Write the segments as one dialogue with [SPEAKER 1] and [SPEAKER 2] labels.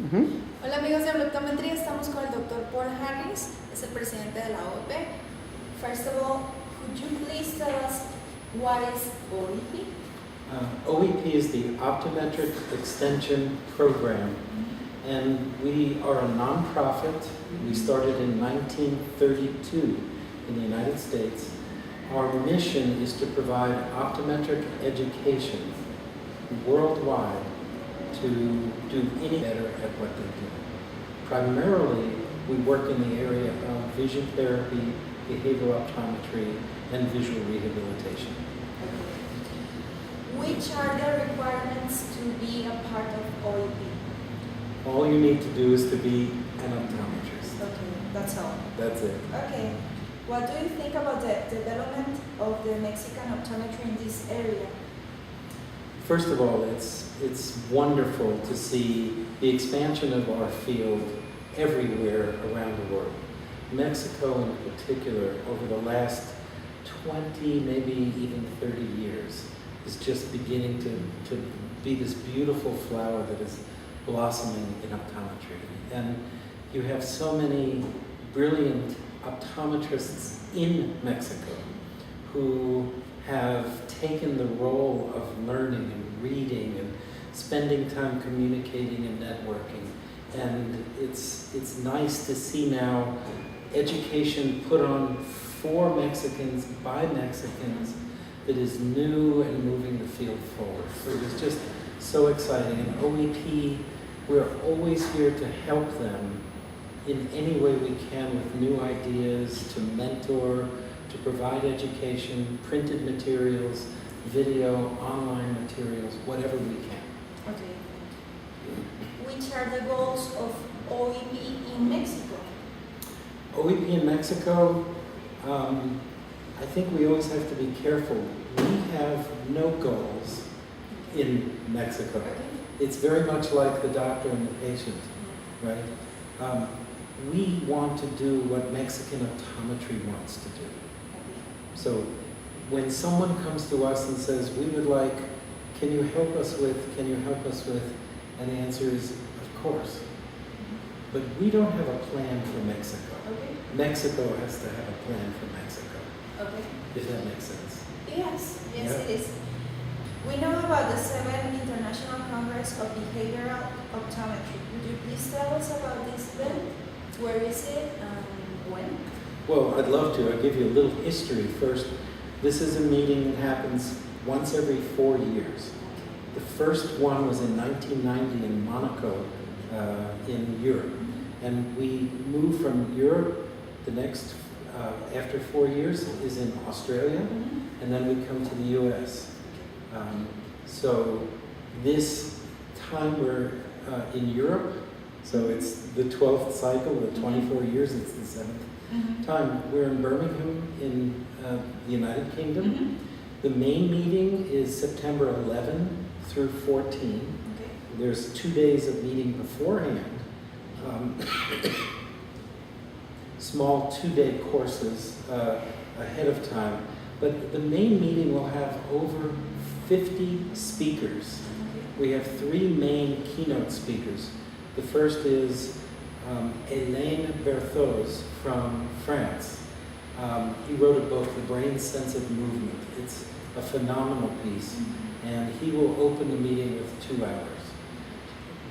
[SPEAKER 1] Hola amigos de Optometría, estamos con el Dr. Paul Harris, es el presidente de la OEP. First of all, could you please tell us what is OEP?
[SPEAKER 2] OEP is the Optometric Extension Program, and we are a nonprofit. We started in 1932 in the United States. Our mission is to provide optometric education worldwide to do any better at what they do. Primarily, we work in the area of vision therapy, behavioral optometry, and visual rehabilitation.
[SPEAKER 1] Which are the requirements to be a part of OEP?
[SPEAKER 2] All you need to do is to be an optometrist.
[SPEAKER 1] Okay, that's all.
[SPEAKER 2] That's it.
[SPEAKER 1] Okay. What do you think about the development of the Mexican optometry in this area?
[SPEAKER 2] First of all, it's wonderful to see the expansion of our field everywhere around the world. Mexico in particular, over the last 20, maybe even 30 years, is just beginning to be this beautiful flower that is blossoming in optometry. And you have so many brilliant optometrists in Mexico who have taken the role of learning and reading and spending time communicating and networking. And it's nice to see now education put on for Mexicans, by Mexicans, that is new and moving the field forward. So it was just so exciting. And OEP, we're always here to help them in any way we can with new ideas, to mentor, to provide education, printed materials, video, online materials, whatever we can.
[SPEAKER 1] Okay. Which are the goals of OEP in Mexico?
[SPEAKER 2] OEP in Mexico, I think we always have to be careful. We have no goals in Mexico. It's very much like the doctor and the patient, right? We want to do what Mexican optometry wants to do. So when someone comes to us and says, we would like, can you help us with, and the answer is, of course. But we don't have a plan for Mexico.
[SPEAKER 1] Okay.
[SPEAKER 2] Mexico has to have a plan for Mexico.
[SPEAKER 1] Okay.
[SPEAKER 2] If that makes sense.
[SPEAKER 1] Yes,
[SPEAKER 2] Yeah.
[SPEAKER 1] it is. We know about the 7th International Congress of Behavioral Optometry. Would you please tell us about this event? Where is it and when?
[SPEAKER 2] Well, I'd love to. I'll give you a little history first. This is a meeting that happens once every 4 years. The first one was in 1990 in Monaco, in Europe. And we moved from Europe. The next, after 4 years, is in Australia. And then we come to the US. So this time we're in Europe, so it's the 12th cycle, the 24 years, it's the 7th time. We're in Birmingham in the United Kingdom. The main meeting is September 11 through 14.
[SPEAKER 1] Okay.
[SPEAKER 2] There's 2 days of meeting beforehand. Small 2-day courses ahead of time. But the main meeting will have over 50 speakers. We have 3 main keynote speakers. The first is Hélène Berthoz from France. He wrote a book, The Brain-Sensitive Movement. It's a phenomenal piece, and he will open the meeting with 2 hours.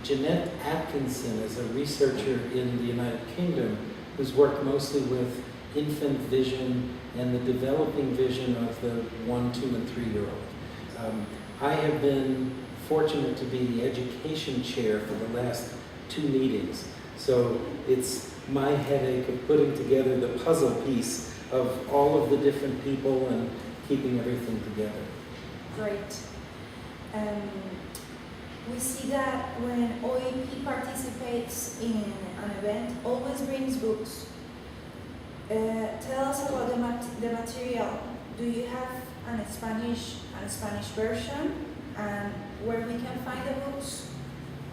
[SPEAKER 2] Jeanette Atkinson is a researcher in the United Kingdom who's worked mostly with infant vision and the developing vision of the 1, 2, and 3-year-old. I have been fortunate to be the education chair for the last 2 meetings. So it's my headache of putting together the puzzle piece of all of the different people and keeping everything together.
[SPEAKER 1] Great. We see that when OEP participates in an event, always brings books. Tell us about the material. Do you have a Spanish version, and where we can find the books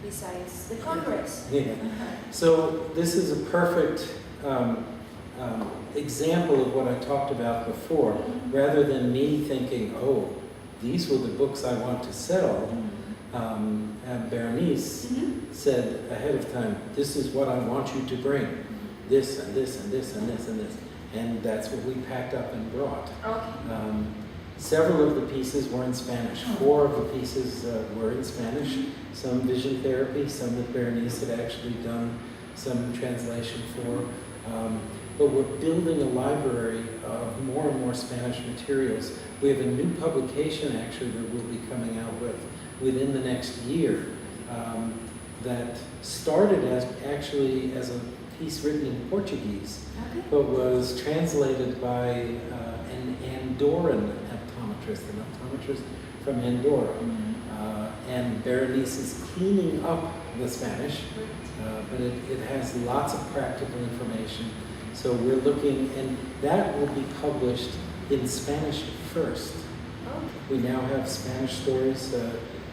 [SPEAKER 1] besides the Congress?
[SPEAKER 2] Yeah. So this is a perfect example of what I talked about before. Rather than me thinking, oh, these were the books I want to sell, and Berenice
[SPEAKER 1] Mm-hmm.
[SPEAKER 2] said ahead of time, this is what I want you to bring, this and this and this and this and this. And that's what we packed up and brought.
[SPEAKER 1] Okay.
[SPEAKER 2] Several of the pieces were in Spanish. 4 of the pieces were in Spanish. Some vision therapy, some that Berenice had actually done some translation for. But we're building a library of more and more Spanish materials. We have a new publication actually that we'll be coming out with within the next year that started as actually as a piece written in Portuguese,
[SPEAKER 1] Okay.
[SPEAKER 2] but was translated by an Andorran optometrist, from Andorra. And Berenice is cleaning up the Spanish, but it has lots of practical information. So we're looking, and that will be published in Spanish first.
[SPEAKER 1] Okay.
[SPEAKER 2] We now have Spanish stories.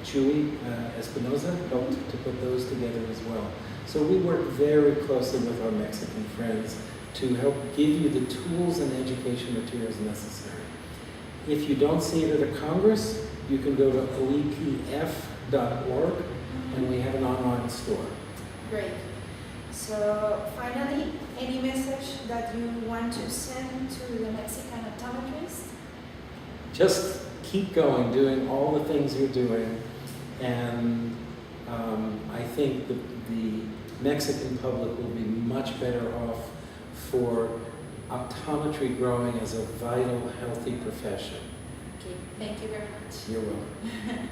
[SPEAKER 2] Chuy Espinoza helped to put those together as well. So we work very closely with our Mexican friends to help give you the tools and education materials necessary. If you don't see it at a Congress, you can go to oepf.org, and we have an online store.
[SPEAKER 1] Great. So finally, any message that you want to send to the Mexican optometrists?
[SPEAKER 2] Just keep going, doing all the things you're doing, and I think the Mexican public will be much better off for optometry growing as a vital, healthy profession.
[SPEAKER 1] Okay, thank you very much.
[SPEAKER 2] You're welcome.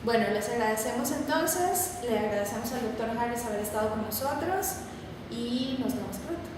[SPEAKER 1] Bueno, les agradecemos entonces, le agradecemos al Dr. Harris haber estado con nosotros y nos vemos pronto.